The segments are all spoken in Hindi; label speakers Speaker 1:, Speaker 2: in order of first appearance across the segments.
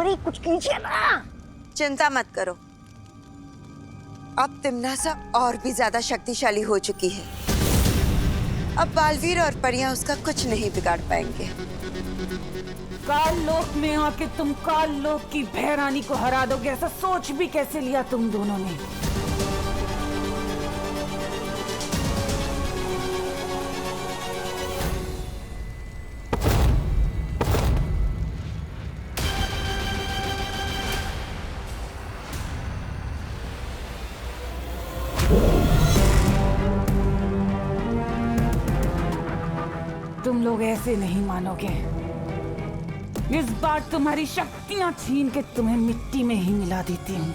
Speaker 1: परी कुछ कीजिए ना।
Speaker 2: चिंता मत करो, अब तिम्नासा और भी ज्यादा शक्तिशाली हो चुकी है। अब बालवीर और परियां उसका कुछ नहीं बिगाड़ पाएंगे।
Speaker 3: काल लोक में आके तुम काल लोक की भैरानी को हरा दोगे, ऐसा सोच भी कैसे लिया तुम दोनों ने? तुम लोग ऐसे नहीं मानोगे। इस बार तुम्हारी शक्तियां छीन के तुम्हें मिट्टी में ही मिला देती हूँ।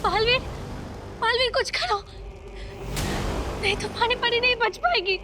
Speaker 4: बालवीर, बालवीर कुछ करो, नहीं तो पानी परी नहीं बच पाएगी।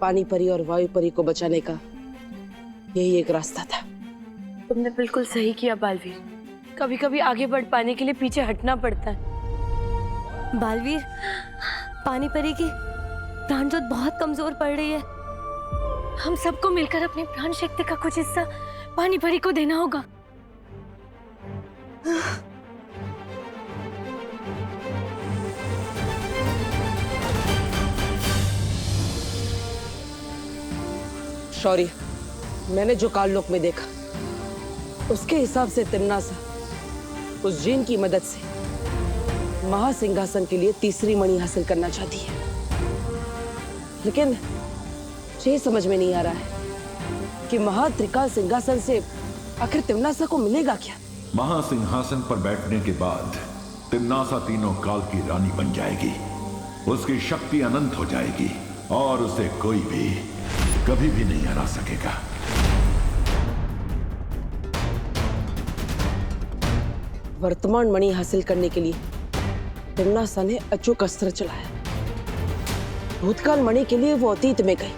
Speaker 5: पानी परी और वायु परी को बचाने का यही एक रास्ता था।
Speaker 4: तुमने बिल्कुल सही किया बालवीर। कभी कभी आगे बढ़ पाने के लिए पीछे हटना पड़ता है। बालवीर, पानी परी की प्राण ज्योत बहुत कमजोर पड़ रही है। हम सबको मिलकर अपनी प्राण शक्ति का कुछ हिस्सा पानी परी को देना होगा।
Speaker 5: शौर्य, मैंने जो काललोक में देखा उसके हिसाब से तिम्नासा उस जीन की मदद से महासिंहासन के लिए तीसरी मणि हासिल करना चाहती है, लेकिन ये समझ में नहीं आ रहा है कि महात्रिकाल सिंहासन से आखिर तिम्नासा को मिलेगा क्या?
Speaker 6: महासिंहासन पर बैठने के बाद तिम्नासा तीनों काल की रानी बन जाएगी। उसकी शक्ति अनंत हो जाएगी और उसे कोई भी कभी भी नहीं हरा सकेगा।
Speaker 5: वर्तमान मणि हासिल करने के लिए तिम्नासा ने अचूक अस्त्र चलाया। भूतकाल मणि के लिए वो अतीत में गई,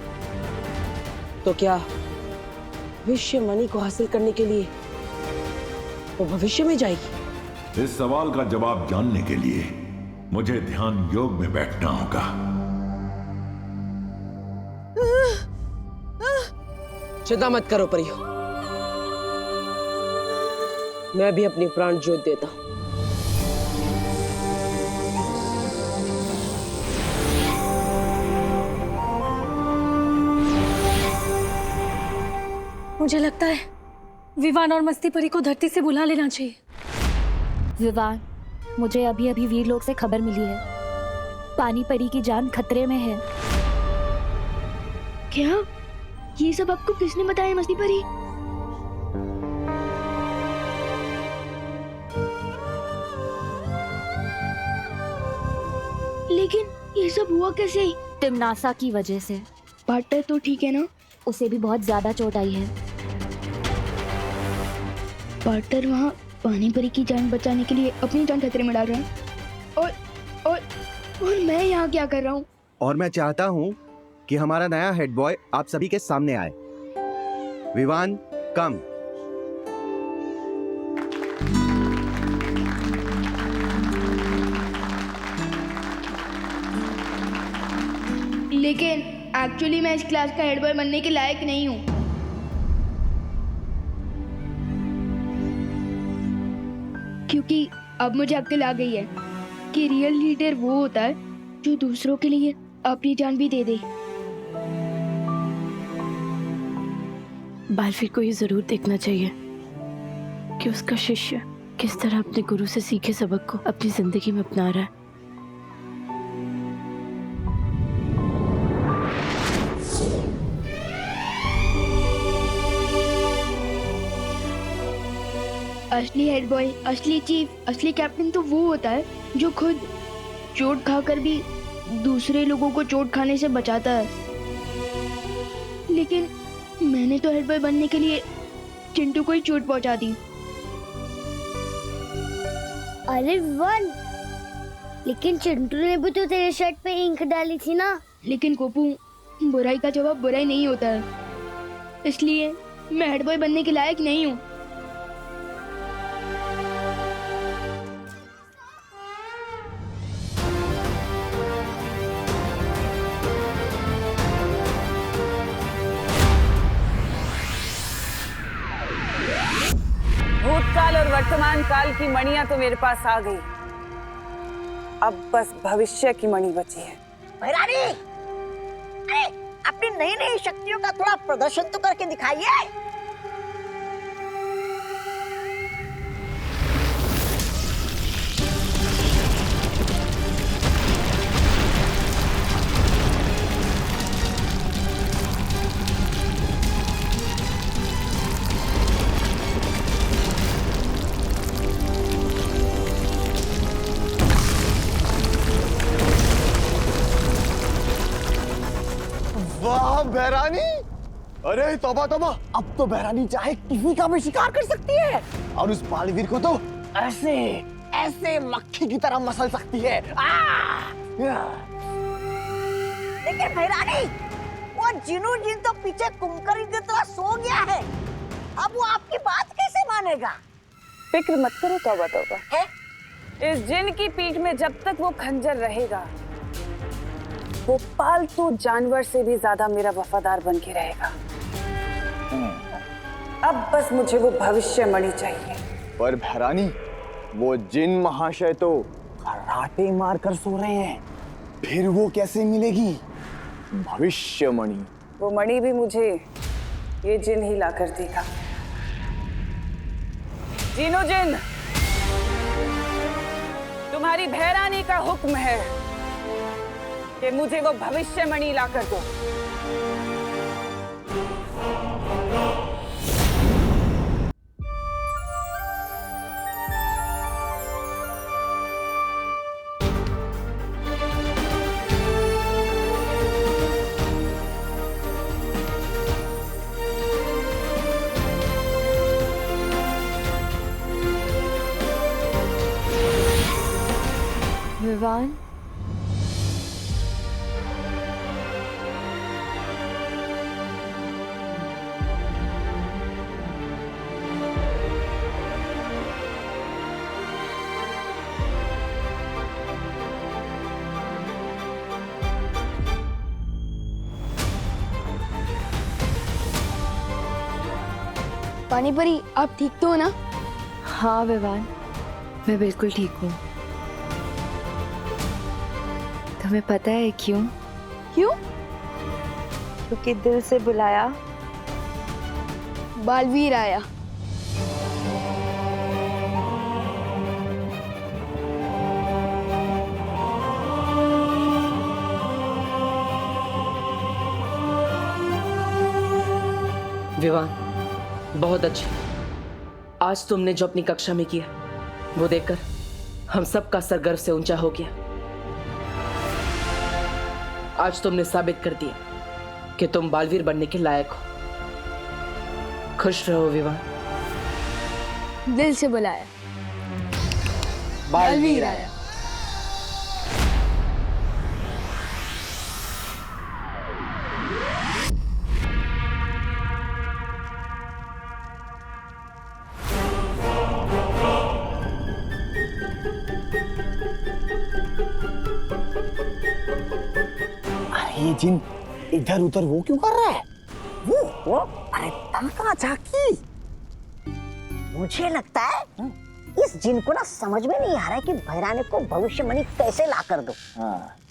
Speaker 5: तो क्या भविष्य मणि को हासिल करने के लिए वो भविष्य में जाएगी?
Speaker 6: इस सवाल का जवाब जानने के लिए मुझे ध्यान योग में बैठना होगा।
Speaker 5: चिंता मत करो परियो, मैं भी अपनी प्राण ज्योत देता हूं।
Speaker 4: मुझे लगता है विवान और मस्ती परी को धरती से बुला लेना चाहिए।
Speaker 1: विवान, मुझे अभी अभी वीर लोग से खबर मिली है, पानी परी की जान खतरे में है।
Speaker 4: क्या? ये सब आपको किसने बताया मस्ती परी? लेकिन ये सब हुआ कैसे?
Speaker 1: तिमनासा की वजह से।
Speaker 4: पार्टनर तो ठीक है ना?
Speaker 1: उसे भी बहुत ज्यादा चोट आई है।
Speaker 4: पार्टनर वहाँ पानी परी की जान बचाने के लिए अपनी जान खतरे में डाल रहा है और मैं यहाँ क्या कर रहा हूँ?
Speaker 7: और मैं चाहता हूँ कि हमारा नया हेड बॉय आप सभी के सामने आए। विवान, कम।
Speaker 8: लेकिन एक्चुअली मैं इस क्लास का हेड बॉय बनने के लायक नहीं हूँ। क्योंकि अब मुझे अक्ल आ गई है कि रियल लीडर वो होता है जो दूसरों के लिए अपनी जान भी दे दे।
Speaker 4: बालवीर को ये जरूर देखना चाहिए कि उसका शिष्य किस तरह अपने गुरु से सीखे सबक को अपनी जिंदगी में अपना रहा है।
Speaker 8: असली हेड बॉय, असली चीफ, असली कैप्टन तो वो होता है जो खुद चोट खाकर भी दूसरे लोगों को चोट खाने से बचाता है। लेकिन मैंने तो हेड बॉय बनने के लिए चिंटू को ही चोट पहुंचा दी।
Speaker 9: अरे वन, लेकिन चिंटू ने भी तो तेरे शर्ट पे इंक डाली थी ना।
Speaker 8: लेकिन कोपू, बुराई का जवाब बुराई नहीं होता है, इसलिए मैं हेड बॉय बनने के लायक नहीं हूँ।
Speaker 3: भूतकाल और वर्तमान काल की मणियां तो मेरे पास आ गई, अब बस भविष्य की मणि बची है।
Speaker 2: भैरानी, अरे अपनी नई नई शक्तियों का थोड़ा प्रदर्शन तो करके दिखाइए।
Speaker 10: वाह बहरानी, अरे तौबा तौबा, अब तो बहरानी चाहे किसी का भी शिकार कर सकती है और उस बालवीर को तो ऐसे ऐसे मक्खी की तरह मसल सकती है।
Speaker 2: लेकिन भैरानी, वो जिनू जिन तो पीछे कुमकरी की तरह सो गया है, अब वो आपकी बात कैसे मानेगा?
Speaker 3: फिक्र मत करो तौबा तौबा, इस जिन की पीठ में जब तक वो खंजर रहेगा, वो पालतू जानवर से भी ज्यादा मेरा वफादार बन के रहेगा। अब बस मुझे वो भविष्य मणि चाहिए।
Speaker 10: पर बहरानी, वो जिन महाशय तो खर्राटे मार कर सो रहे हैं, फिर वो कैसे मिलेगी भविष्य मणि?
Speaker 3: वो मणि भी मुझे ये जिन ही ला कर देगा। जिनो जिन, तुम्हारी भैरानी का हुक्म है कि मुझे वो भविष्य मणि ला कर दो।
Speaker 4: विवान,
Speaker 8: पानी परी, आप ठीक तो हो ना?
Speaker 4: हाँ विवान, मैं बिल्कुल ठीक हूँ। तुम्हें पता है क्यों?
Speaker 8: क्यों?
Speaker 4: क्योंकि दिल से बुलाया
Speaker 8: बालवीर आया।
Speaker 5: विवान, बहुत अच्छे। आज तुमने जो अपनी कक्षा में किया वो देखकर हम सब का सर गर्व से ऊंचा हो गया। आज तुमने साबित कर दिया कि तुम बालवीर बनने के लायक हो। खुश रहो विवान।
Speaker 8: दिल से बुलाया,
Speaker 5: बालवीर आया।
Speaker 10: ये जिन इधर उधर वो क्यों कर रहा है? वो अरे तनका झाकी।
Speaker 11: मुझे लगता है इस जिन को ना समझ में नहीं आ रहा है कि भैरानी को भविष्यवाणी कैसे ला कर दो।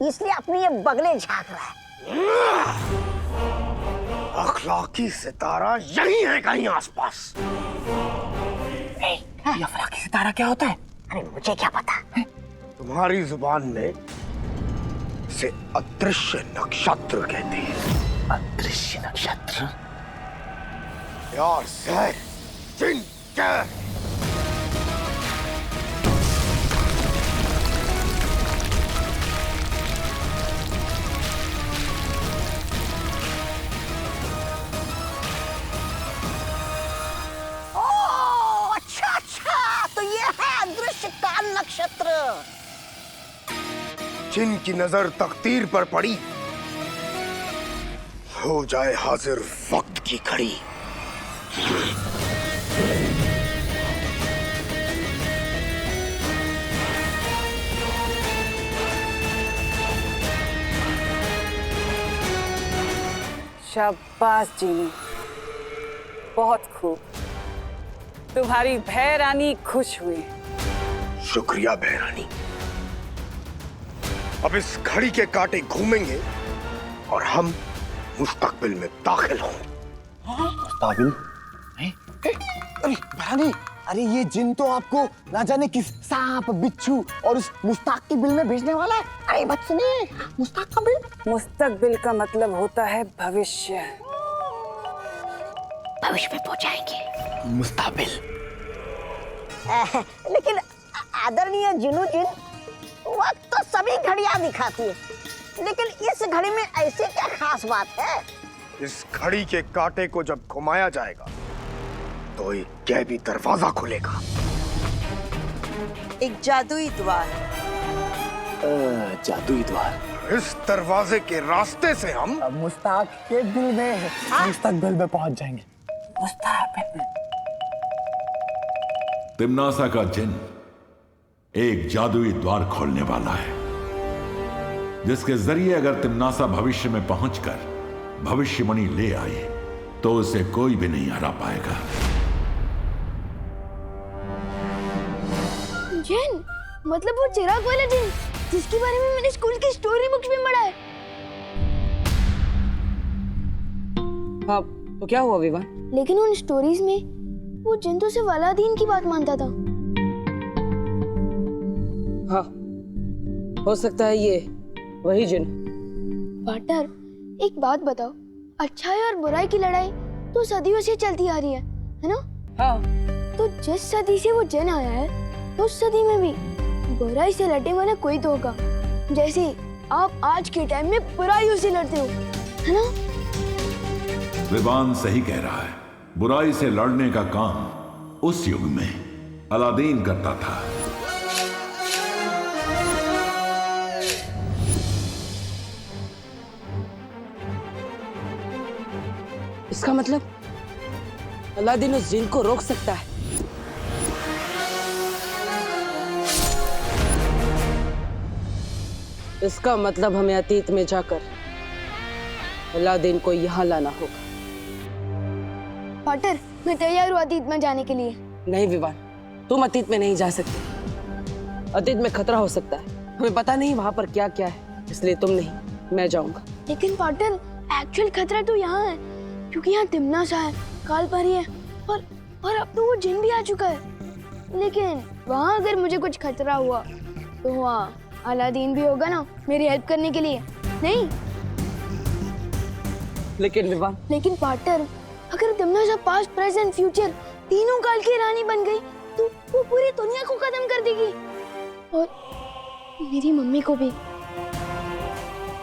Speaker 11: इसलिए अपनी ये बगले झांक रहा है।
Speaker 10: अखलाकी सितारा यही है कहीं आसपास। ये अखलाकी सितारा क्या होता है?
Speaker 11: अरे मुझे क्या पता।
Speaker 10: तुम्हारी जुबान में से अदृश्य नक्षत्र कहते हैं।
Speaker 11: अदृश्य नक्षत्र?
Speaker 10: यार सर, जिन क्या?
Speaker 11: ओह, अच्छा, तो ये है अदृश्य काल नक्षत्र।
Speaker 10: जिनकी नजर तकदीर पर पड़ी, हो जाए हाजिर वक्त की घड़ी।
Speaker 3: शाबाश जीनी, बहुत खूब। तुम्हारी भैरानी खुश हुई।
Speaker 10: शुक्रिया भैरानी। अब इस घड़ी के कांटे घूमेंगे और हम मुस्तकबिल में दाखिल होंगे। मुस्तकबिल? अरे भैरानी, अरे ये जिन तो आपको ना जाने किस सांप, बिच्छू और उस मुस्तकबिल में भेजने वाला है।
Speaker 11: अरे बात सुनिए, मुस्तकबिल?
Speaker 3: मुस्तकबिल का मतलब होता है भविष्य।
Speaker 11: भविष्य में पहुंचाएंगे।
Speaker 10: मुस्तकबिल।
Speaker 11: लेकिन आदरणीय जिनू जिन, वक्त तो सभी घड़ियां दिखाती है, लेकिन इस घड़ी में ऐसी क्या खास बात है?
Speaker 10: इस घड़ी के कांटे को जब घुमाया जाएगा तो एक गैबी दरवाजा खुलेगा।
Speaker 2: एक जादुई द्वार।
Speaker 10: जादुई द्वार। इस दरवाजे के रास्ते से हम मुस्तकबिल में पहुंच जाएंगे।
Speaker 6: तिम्नासा का जिन एक जादुई द्वार खोलने वाला है, जिसके जरिए अगर तिम्नासा भविष्य में पहुंचकर भविष्यवाणी ले आए तो उसे कोई भी नहीं हरा पाएगा।
Speaker 8: जिन, मतलब वो चिराग वाला जिन जिसके बारे में मैंने स्कूल की स्टोरी बुक्स में पढ़ा है।
Speaker 5: हाँ, तो क्या हुआ विवान?
Speaker 8: लेकिन उन स्टोरीज में वो जिन तो सिर्फ अलादीन की बात मानता था।
Speaker 5: हाँ, हो सकता है ये वही जिन।
Speaker 8: पार्टनर, एक बात बताओ, अच्छाई और बुराई की लड़ाई तो सदियों से चलती आ रही है ना?
Speaker 5: हाँ।
Speaker 8: तो जिस सदी से वो जिन आया है, उस सदी में भी बुराई से लड़ने वाला कोई तो होगा, जैसे आप आज के टाइम में बुराइयों से लड़ते हो, है ना?
Speaker 6: विवान सही कह रहा है। बुराई से लड़ने का काम उस युग में अलादीन करता था।
Speaker 5: इसका मतलब अलादीन उस जिन को रोक सकता है। इसका मतलब हमें अतीत में जाकर अलादीन को यहाँ लाना होगा।
Speaker 8: पार्टनर, मैं तैयार हूँ अतीत में जाने के लिए।
Speaker 5: नहीं विवान, तुम अतीत में नहीं जा सकते। अतीत में खतरा हो सकता है, हमें पता नहीं वहां पर क्या क्या है, इसलिए तुम नहीं, मैं जाऊंगा।
Speaker 8: लेकिन पार्टनर, एक्चुअल खतरा तो यहाँ है, क्योंकि यहाँ तिम्नासा है, कालपरी है और अब तो वो जिन भी आ चुका है। लेकिन वहाँ अगर मुझे कुछ खतरा हुआ तो वहाँ अलादीन भी होगा ना मेरी हेल्प करने के लिए, नहीं?
Speaker 5: लेकिन विवान,
Speaker 8: लेकिन पार्टनर, अगर तिमनासा पास्ट प्रेजेंट फ्यूचर तीनों काल की रानी बन गई तो वो पूरी दुनिया को खत्म कर देगी और मेरी मम्मी को भी।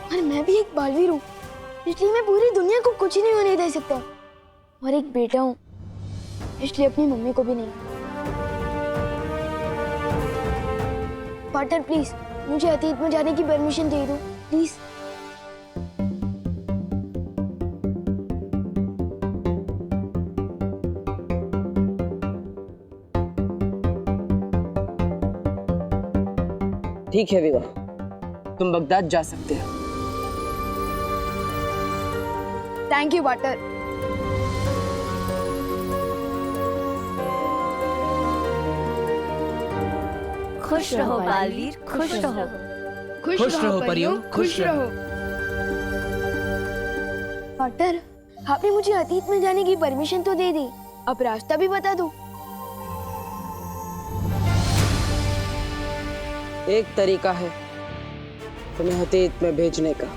Speaker 8: और मैं भी एक बालवीर हूँ, इसलिए मैं पूरी दुनिया को कुछ नहीं होने दे सकता। और एक बेटा हूँ, इसलिए अपनी मम्मी को भी नहीं। पार्टनर प्लीज मुझे अतीत में जाने की परमिशन दे दो, प्लीज।
Speaker 5: ठीक है विवाह, तुम बगदाद जा सकते हो।
Speaker 8: Thank you partner.
Speaker 1: खुश रहो बालवीर, खुश रहो।
Speaker 5: खुश रहो परियों, खुश रहो।
Speaker 8: पार्टनर, आपने मुझे अतीत में जाने की परमिशन तो दे दी, अब रास्ता भी बता दो।
Speaker 5: एक तरीका है तुम्हें अतीत में भेजने का।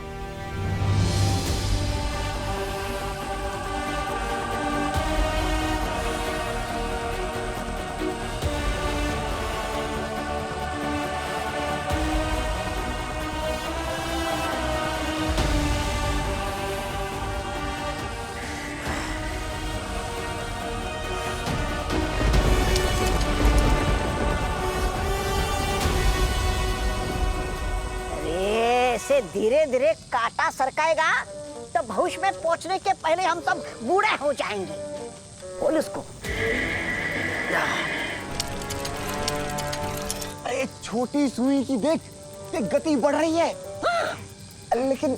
Speaker 11: ऐसे धीरे धीरे कांटा सरकाएगा तो भविष्य में पहुंचने के पहले हम सब बूढ़े हो जाएंगे। बोल उसको।
Speaker 10: अरे छोटी सुई की देख, ये गति बढ़ रही है। लेकिन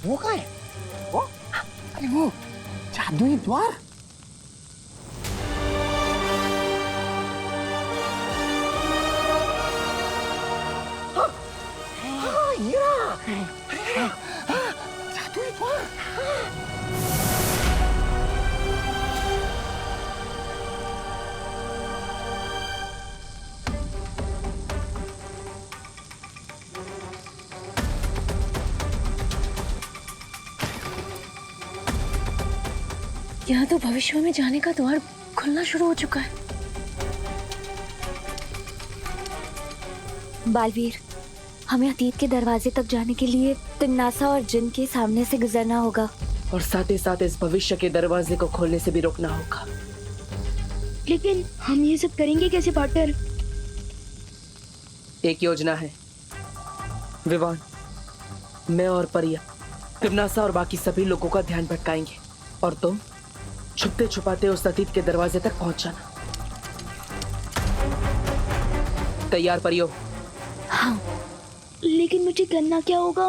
Speaker 10: वो कहाँ है? वो? अरे वो जादुई द्वार। जादुई द्वार।
Speaker 4: यहाँ तो भविष्य में जाने का द्वार खुलना शुरू हो चुका है।
Speaker 1: बालवीर, हमें अतीत के दरवाजे तक जाने के लिए तिन्नासा और जिन के सामने से गुजरना होगा,
Speaker 5: और साथ ही साथ इस भविष्य के दरवाजे को खोलने से भी रोकना होगा।
Speaker 8: लेकिन हम ये सब करेंगे कैसे पार्टनर?
Speaker 5: एक योजना है विवान। मैं और परिया तिम्नासा और बाकी सभी लोगों का ध्यान भटकाएंगे और तुम छुपते छुपाते उस अतीत के दरवाजे तक पहुंच जाना। तैयार परियो?
Speaker 8: हाँ, लेकिन मुझे करना क्या होगा?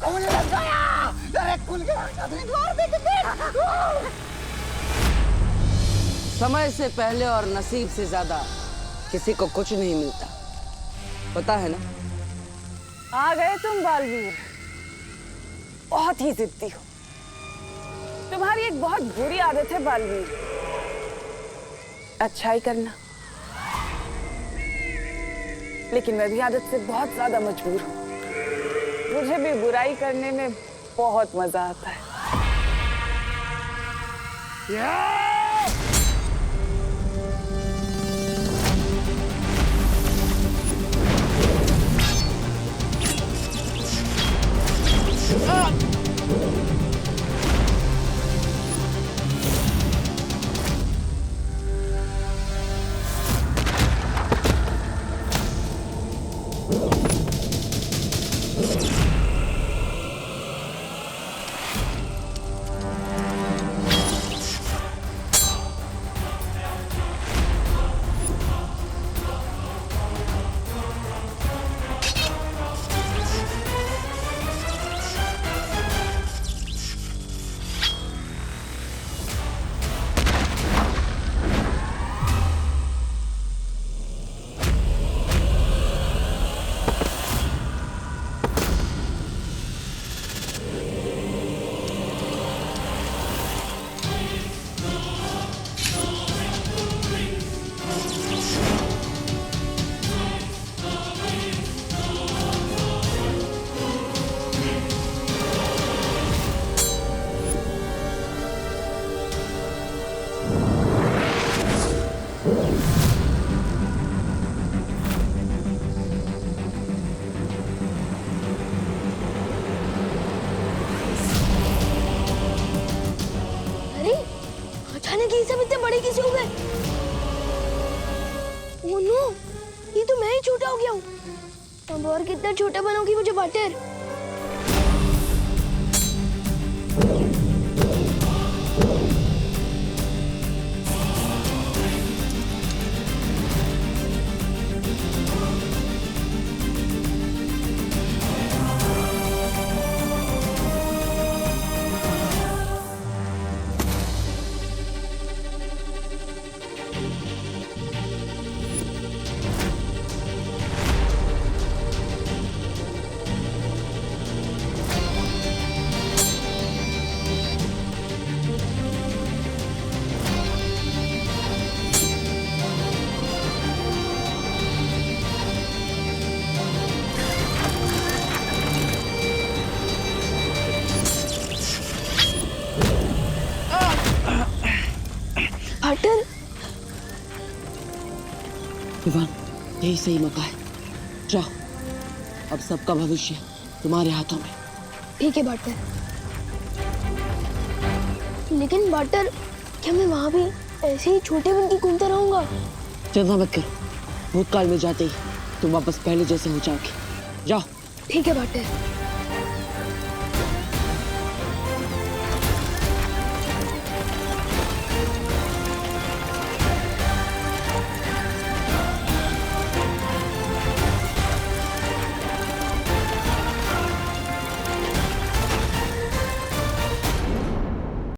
Speaker 10: खुल गया! अरे खुल गया! जादुई द्वार देख देख!
Speaker 5: समय से पहले और नसीब से ज्यादा किसी को कुछ नहीं मिलता, पता है ना?
Speaker 3: आ गए तुम बालवीर, बहुत ही जिद्दी हो। तुम्हारी एक बहुत बुरी आदत है बालवीर, अच्छाई करना। लेकिन मैं भी आदत से बहुत ज्यादा मजबूर हूँ। मुझे भी बुराई करने में बहुत मजा आता है।
Speaker 8: सब इतने बड़े कैसे हो गए? ओह नो, ये तो मैं ही छोटा हो गया हूँ। अब और कितना छोटा बनाओगी मुझे बटर? बटर,
Speaker 5: विवान, यही सही मौका है। जाओ, अब सबका भविष्य तुम्हारे हाथों में।
Speaker 8: ठीक है बटर। लेकिन बटर, क्या मैं वहाँ भी ऐसे ही छोटे बन के घूमता रहूंगा?
Speaker 5: चिंता मत करो, भूतकाल में जाते ही तुम वापस पहले जैसे हो जाओगे। जाओ।
Speaker 8: ठीक है बटर।